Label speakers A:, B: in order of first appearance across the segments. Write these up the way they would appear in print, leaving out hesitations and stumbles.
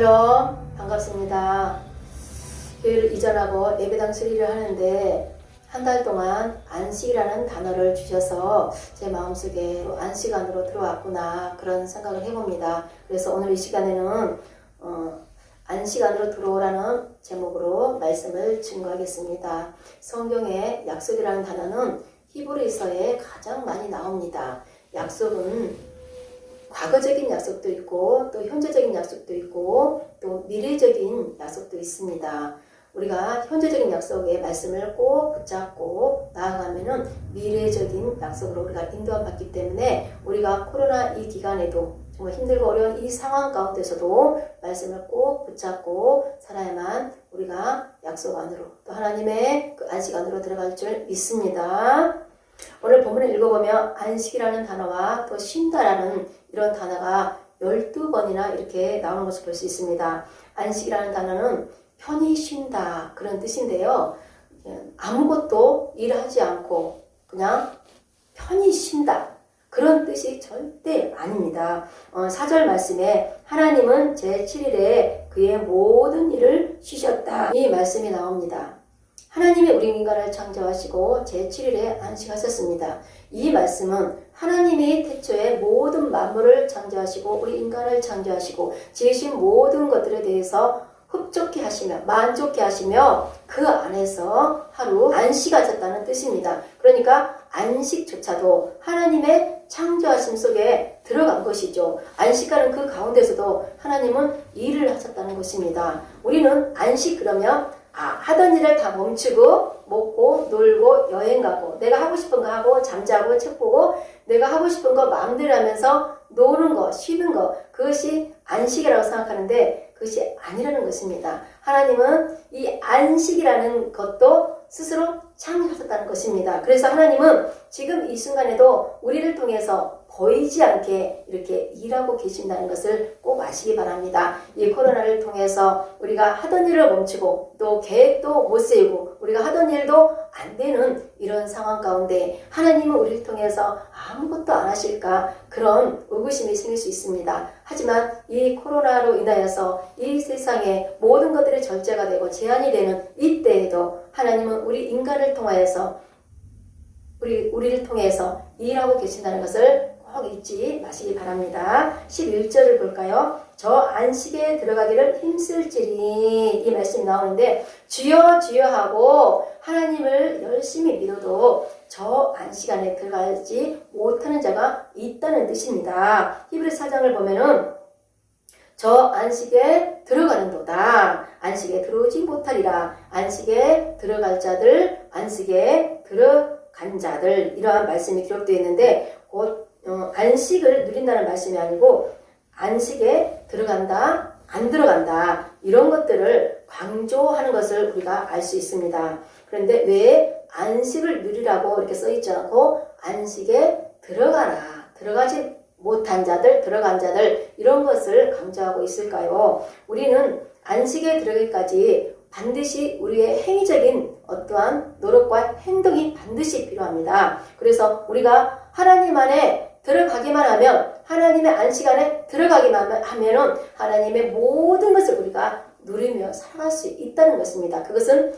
A: 샬롬 반갑습니다. 교회를 이전하고 예배당 수리를 하는데 한 달 동안 안식이라는 단어를 주셔서 제 마음속에 안식 안으로 들어왔구나 그런 생각을 해봅니다. 그래서 오늘 이 시간에는 안식 안으로 들어오라는 제목으로 말씀을 증거하겠습니다. 성경에 약속이라는 단어는 히브리서에 가장 많이 나옵니다. 약속은 과거적인 약속도 있고 또 현재적인 약속도 있고 또 미래적인 약속도 있습니다. 우리가 현재적인 약속의 말씀을 꼭 붙잡고 나아가면은 미래적인 약속으로 우리가 인도받기 때문에 우리가 코로나 이 기간에도 정말 힘들고 어려운 이 상황 가운데서도 말씀을 꼭 붙잡고 살아야만 우리가 약속 안으로 또 하나님의 그 안식 안으로 들어갈 줄 믿습니다. 오늘 본문을 읽어보면 안식이라는 단어와 또 쉰다라는 이런 단어가 12번이나 이렇게 나오는 것을 볼 수 있습니다. 안식이라는 단어는 편히 쉰다 그런 뜻인데요. 아무것도 일하지 않고 그냥 편히 쉰다 그런 뜻이 절대 아닙니다. 4절 말씀에 하나님은 제7일에 그의 모든 일을 쉬셨다 이 말씀이 나옵니다. 하나님이 우리 인간을 창조하시고 제7일에 안식하셨습니다. 이 말씀은 하나님이 태초에 모든 만물을 창조하시고 우리 인간을 창조하시고 지으신 모든 것들에 대해서 흡족해 하시며 만족해 하시며 그 안에서 하루 안식하셨다는 뜻입니다. 그러니까 안식조차도 하나님의 창조하심 속에 들어간 것이죠. 안식하는 그 가운데서도 하나님은 일을 하셨다는 것입니다. 우리는 안식 그러면 하던 일을 다 멈추고 먹고 놀고 여행 가고 내가 하고 싶은 거 하고 잠자고 책 보고 내가 하고 싶은 거 마음대로 하면서 노는 거 쉬는 거 그것이 안식이라고 생각하는데 그것이 아니라는 것입니다. 하나님은 이 안식이라는 것도 스스로 창조하셨다는 것입니다. 그래서 하나님은 지금 이 순간에도 우리를 통해서 보이지 않게 이렇게 일하고 계신다는 것을 꼭 아시기 바랍니다. 이 코로나를 통해서 우리가 하던 일을 멈추고 또 계획도 못 세우고 우리가 하던 일도 안 되는 이런 상황 가운데 하나님은 우리를 통해서 아무것도 안 하실까 그런 의구심이 생길 수 있습니다. 하지만 이 코로나로 인하여서 이 세상에 모든 것들이 절제가 되고 제한이 되는 이때에도 하나님은 우리 인간을 통하여서 우리를 통해서 일하고 계신다는 것을 꼭 잊지 마시기 바랍니다. 11절을 볼까요? 저 안식에 들어가기를 힘쓸지니 이 말씀이 나오는데 주여 주여 하고 하나님을 열심히 믿어도 저 안식 안에 들어가지 못하는 자가 있다는 뜻입니다. 히브리서 4장을 보면은 저 안식에 들어가는도다. 안식에 들어오지 못하리라. 안식에 들어갈 자들, 안식에 들어간 자들 이러한 말씀이 기록되어 있는데 곧 안식을 누린다는 말씀이 아니고 안식에 들어간다, 안 들어간다 이런 것들을 강조하는 것을 우리가 알 수 있습니다. 그런데 왜 안식을 누리라고 이렇게 써있지 않고 안식에 들어가라, 들어가지 못한 자들, 들어간 자들 이런 것을 강조하고 있을까요? 우리는 안식에 들어가기까지 반드시 우리의 행위적인 어떠한 노력과 행동이 반드시 필요합니다. 그래서 우리가 하나님 안에 들어가기만 하면 하나님의 안식 안에 들어가기만 하면은 하나님의 모든 것을 우리가 누리며 살아갈 수 있다는 것입니다. 그것은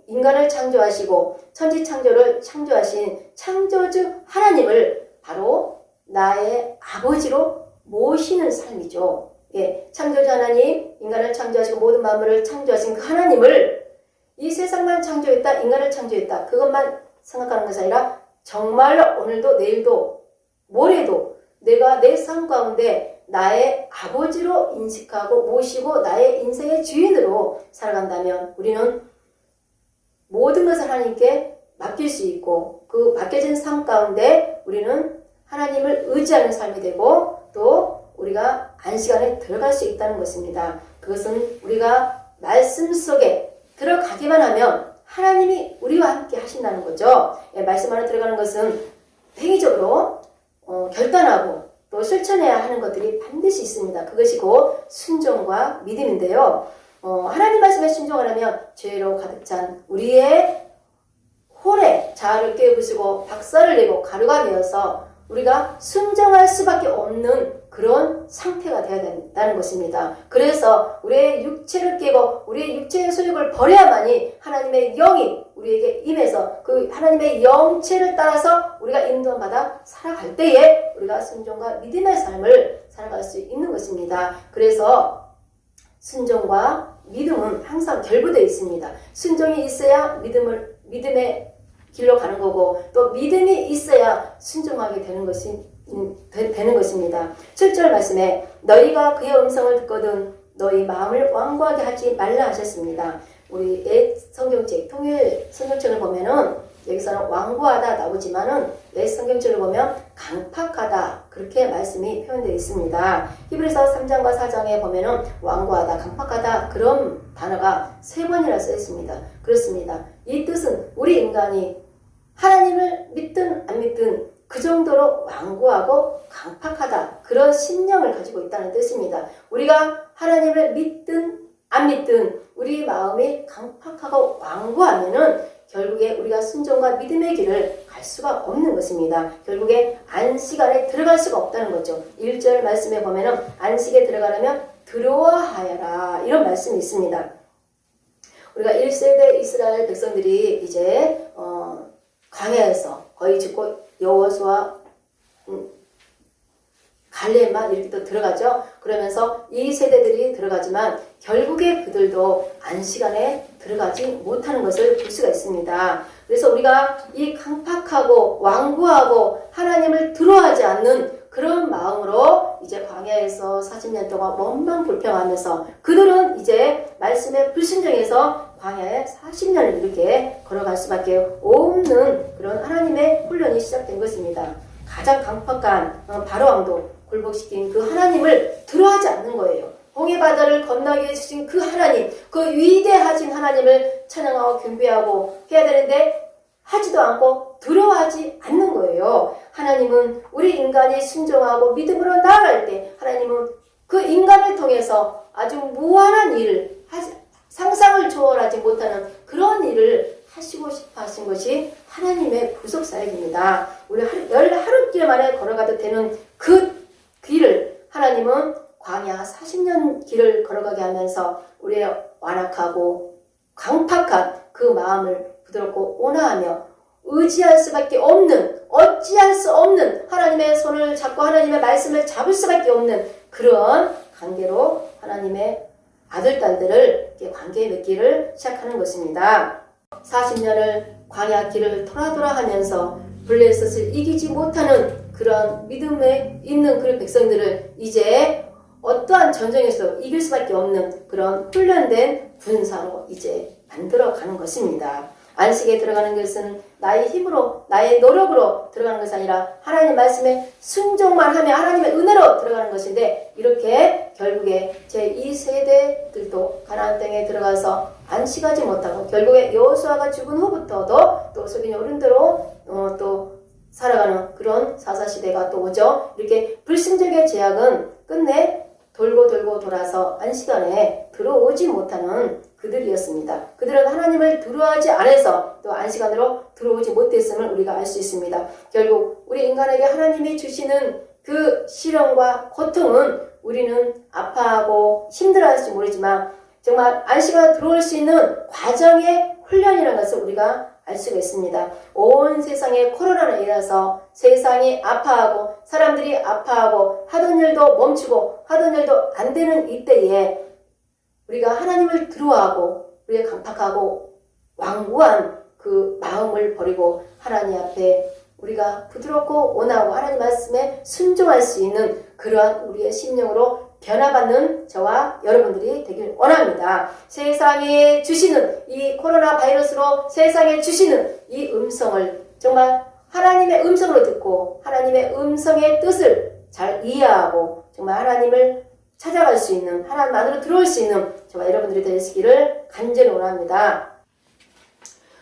A: 인간을 창조하시고 천지창조를 창조하신 창조주 하나님을 바로 나의 아버지로 모시는 삶이죠. 예, 창조주 하나님, 인간을 창조하시고 모든 만물을 창조하신 그 하나님을 이 세상만 창조했다, 인간을 창조했다 그것만 생각하는 것이 아니라 정말로 오늘도 내일도 모레도 내가 내 삶 가운데 나의 아버지로 인식하고 모시고 나의 인생의 주인으로 살아간다면 우리는 모든 것을 하나님께 맡길 수 있고 그 맡겨진 삶 가운데 우리는 하나님을 의지하는 삶이 되고 또 우리가 안식 안에 들어갈 수 있다는 것입니다. 그것은 우리가 말씀 속에 들어가기만 하면 하나님이 우리와 함께 하신다는 거죠. 말씀 안에 들어가는 것은 행위적으로 결단하고 또 실천해야 하는 것들이 반드시 있습니다. 그것이 곧 순종과 믿음인데요. 하나님 말씀에 순종하려면 죄로 가득 찬 우리의 홀에 자아를 깨부수고 박살을 내고 가루가 되어서 우리가 순종할 수밖에 없는 그런 상태가 되어야 된다는 것입니다. 그래서 우리의 육체를 깨고 우리의 육체의 소욕을 버려야만이 하나님의 영이 우리에게 임해서 그 하나님의 영체를 따라서 우리가 인도받아 살아갈 때에 우리가 순종과 믿음의 삶을 살아갈 수 있는 것입니다. 그래서 순종과 믿음은 항상 결부되어 있습니다. 순종이 있어야 믿음의 길로 가는 거고 또 믿음이 있어야 순종하게 되는 것입니다. 7절 말씀에 너희가 그의 음성을 듣거든 너희 마음을 완고하게 하지 말라 하셨습니다. 우리 옛 성경책, 통일 성경책을 보면은 여기서는 완고하다 나오지만은 옛 성경책을 보면 강팍하다 그렇게 말씀이 표현되어 있습니다. 히브리서 3장과 4장에 보면은 완고하다, 강팍하다 그런 단어가 3번이나 써 있습니다. 그렇습니다. 이 뜻은 우리 인간이 하나님을 믿든 안 믿든 그 정도로 완고하고 강팍하다 그런 신념을 가지고 있다는 뜻입니다. 우리가 하나님을 믿든 안 믿든 우리 마음이 강팍하고 완고하면은 결국에 우리가 순종과 믿음의 길을 갈 수가 없는 것입니다. 결국에 안식 안에 들어갈 수가 없다는 거죠. 1절 말씀에 보면은 안식에 들어가려면 들어와하여라 이런 말씀이 있습니다. 우리가 1세대 이스라엘 백성들이 이제 광야에서 거의 죽고 여호수아 갈렙만 이렇게 또 들어가죠. 그러면서 이 세대들이 들어가지만 결국에 그들도 안식안에 들어가지 못하는 것을 볼 수가 있습니다. 그래서 우리가 이 강팍하고 완고하고 하나님을 들어하지 않는 그런 마음으로 이제 광야에서 40년 동안 원망불평하면서 그들은 이제 말씀에 불순종해서 광야에 40년을 이렇게 걸어갈 수밖에 없는 그런 하나님의 훈련이 시작된 것입니다. 가장 강팍한 바로왕도 굴복시킨 그 하나님을 들어하지 않는 거예요. 홍해바다를 건너게 해주신 그 하나님, 그 위대하신 하나님을 찬양하고 경배하고 해야 되는데 하지도 않고 들어하지 않는 거예요. 하나님은 우리 인간이 순종하고 믿음으로 나아갈 때 하나님은 그 인간을 통해서 아주 무한한 일을 상상을 초월하지 못하는 그런 일을 하시고 싶어 하신 것이 하나님의 구속 사역입니다. 우리 하루길 만에 걸어가도 되는 그 길을 하나님은 광야 40년 길을 걸어가게 하면서 우리의 완악하고 강팍한 그 마음을 부드럽고 온화하며 의지할 수밖에 없는 어찌할 수 없는 하나님의 손을 잡고 하나님의 말씀을 잡을 수밖에 없는 그런 관계로 하나님의 아들, 딸들을 관계 맺기를 시작하는 것입니다. 40년을 광야 길을 돌아 하면서 블레셋을 이기지 못하는 그런 믿음에 있는 그런 백성들을 이제 어떠한 전쟁에서 이길 수밖에 없는 그런 훈련된 군사로 이제 만들어가는 것입니다. 안식에 들어가는 것은 나의 힘으로 나의 노력으로 들어가는 것이 아니라 하나님의 말씀에 순종만 하며 하나님의 은혜로 들어가는 것인데 이렇게 결국에 제2세대들도 가나안 땅에 들어가서 안식하지 못하고 결국에 여호수아가 죽은 후부터도 또 소변이 오른 대로 또 살아가는 그런 사사시대가 또 오죠. 이렇게 불순종의 제약은 끝내 돌고 돌아서 안식안에 들어오지 못하는 그들이었습니다. 그들은 하나님을 두려워하지 않아서 또 안식안으로 들어오지 못했음을 우리가 알 수 있습니다. 결국 우리 인간에게 하나님이 주시는 그 시련과 고통은 우리는 아파하고 힘들어할지 모르지만 정말 안식안에 들어올 수 있는 과정의 훈련이라는 것을 우리가 알 수가 있습니다. 온 세상에 코로나로 인해서 세상이 아파하고 사람들이 아파하고 하던 일도 멈추고 하던 일도 안 되는 이때에 우리가 하나님을 두려워하고 우리의 강팍하고 완고한 그 마음을 버리고 하나님 앞에 우리가 부드럽고 온화하고 하나님 말씀에 순종할 수 있는 그러한 우리의 심령으로 변화받는 저와 여러분들이 되길 원합니다. 세상에 주시는 이 코로나 바이러스로 세상에 주시는 이 음성을 정말 하나님의 음성으로 듣고 하나님의 음성의 뜻을 잘 이해하고 정말 하나님을 찾아갈 수 있는 하나님 안으로 들어올 수 있는 저와 여러분들이 되시기를 간절히 원합니다.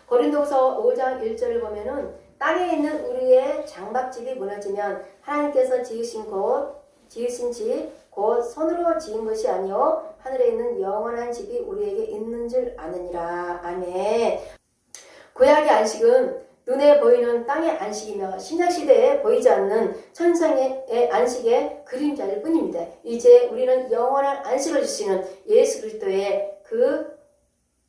A: 고린도서 5장 1절을 보면은 땅에 있는 우리의 장막집이 무너지면 하나님께서 지으신 집 곧 손으로 지은 것이 아니요 하늘에 있는 영원한 집이 우리에게 있는 줄 아느니라. 아멘. 구약의 안식은 눈에 보이는 땅의 안식이며 신약시대에 보이지 않는 천상의 안식의 그림자일 뿐입니다. 이제 우리는 영원한 안식을 주시는 예수 그리스도의 그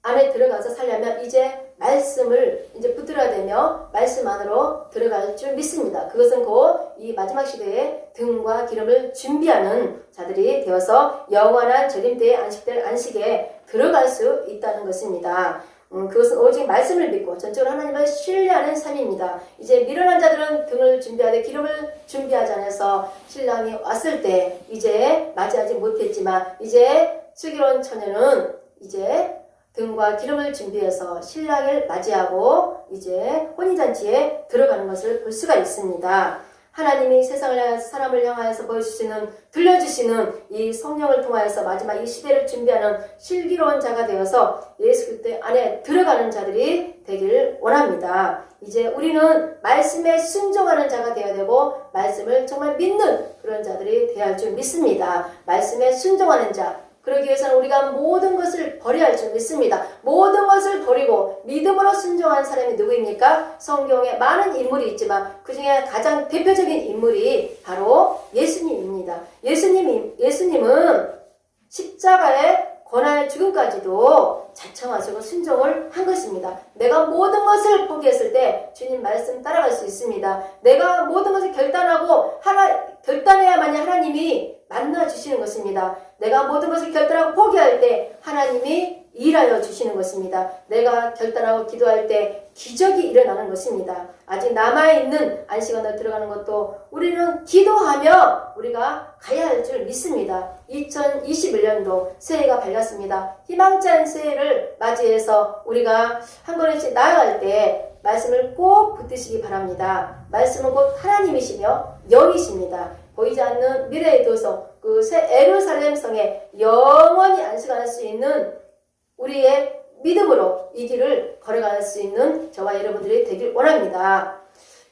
A: 안에 들어가서 살려면 이제 말씀을 이제 붙들어야 되며 말씀 안으로 들어갈 줄 믿습니다. 그것은 곧 이 마지막 시대에 등과 기름을 준비하는 자들이 되어서 영원한 절임대의 안식될 안식에 들어갈 수 있다는 것입니다. 그것은 오직 말씀을 믿고 전적으로 하나님을 신뢰하는 삶입니다. 이제 미련한 자들은 등을 준비하되 기름을 준비하지 않아서 신랑이 왔을 때 이제 맞이하지 못했지만 이제 슬기로운 처녀는 이제 등과 기름을 준비해서 신랑을 맞이하고 이제 혼인잔치에 들어가는 것을 볼 수가 있습니다. 하나님이 세상을 향해서 사람을 향하여서 보여주시는 들려주시는 이 성령을 통하여서 마지막 이 시대를 준비하는 슬기로운 자가 되어서 예수 그리스도 안에 들어가는 자들이 되길 원합니다. 이제 우리는 말씀에 순종하는 자가 되어야 되고 말씀을 정말 믿는 그런 자들이 되어야 할 줄 믿습니다. 말씀에 순종하는 자, 그러기 위해서는 우리가 모든 것을 버려야 할 줄 믿습니다. 모든 것을 버리고 믿음으로 순종한 사람이 누구입니까? 성경에 많은 인물이 있지만 그 중에 가장 대표적인 인물이 바로 예수님입니다. 예수님은 십자가의 고난의 죽음까지도 자청하시고 순종을 한 것입니다. 내가 모든 것을 포기했을 때 주님 말씀 따라갈 수 있습니다. 내가 모든 것을 결단해야만이 하나님이 만나주시는 것입니다. 내가 모든 것을 결단하고 포기할 때 하나님이 일하여 주시는 것입니다. 내가 결단하고 기도할 때 기적이 일어나는 것입니다. 아직 남아있는 안식원에 들어가는 것도 우리는 기도하며 우리가 가야 할 줄 믿습니다. 2021년도 새해가 밝았습니다. 희망찬 새해를 맞이해서 우리가 한 걸음씩 나아갈 때 말씀을 꼭 붙드시기 바랍니다. 말씀은 곧 하나님이시며 영이십니다. 보이지 않는 미래의 도성, 그 새 예루살렘 성에 영원히 안식할 수 있는 우리의 믿음으로 이 길을 걸어갈 수 있는 저와 여러분들이 되길 원합니다.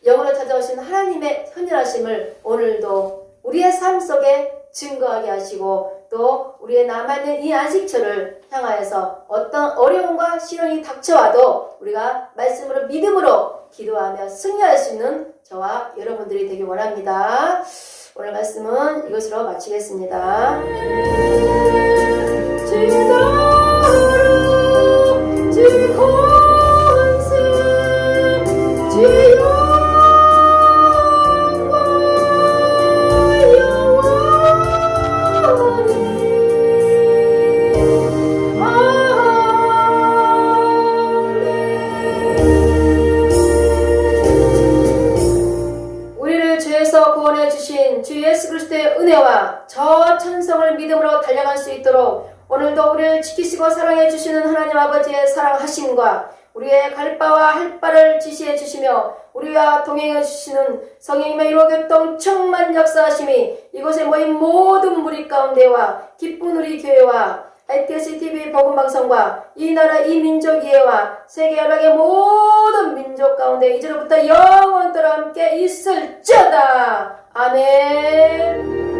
A: 영으로 찾아오신 하나님의 현존하심을 오늘도 우리의 삶 속에 증거하게 하시고 또 우리의 남아있는 이 안식처를 향하여서 어떤 어려움과 시련이 닥쳐와도 우리가 말씀으로 믿음으로 기도하며 승리할 수 있는 저와 여러분들이 되길 원합니다. 오늘 말씀은 이것으로 마치겠습니다. 구원해 주신 주 예수 그리스도의 은혜와 저 천성을 믿음으로 달려갈 수 있도록 오늘도 우리를 지키시고 사랑해 주시는 하나님 아버지의 사랑하심과 우리의 갈 바와 할 바를 지시해 주시며 우리와 동행해 주시는 성령님의 일호교통 충만 역사하심이 이곳에 모인 모든 무리 가운데와 기쁜 우리 교회와 ITS TV 복음방송과 이 나라 이 민족 이해와 세계 연락의 모든 민족 가운데 이제로부터 영원토록 함께 있을지어다. 아멘.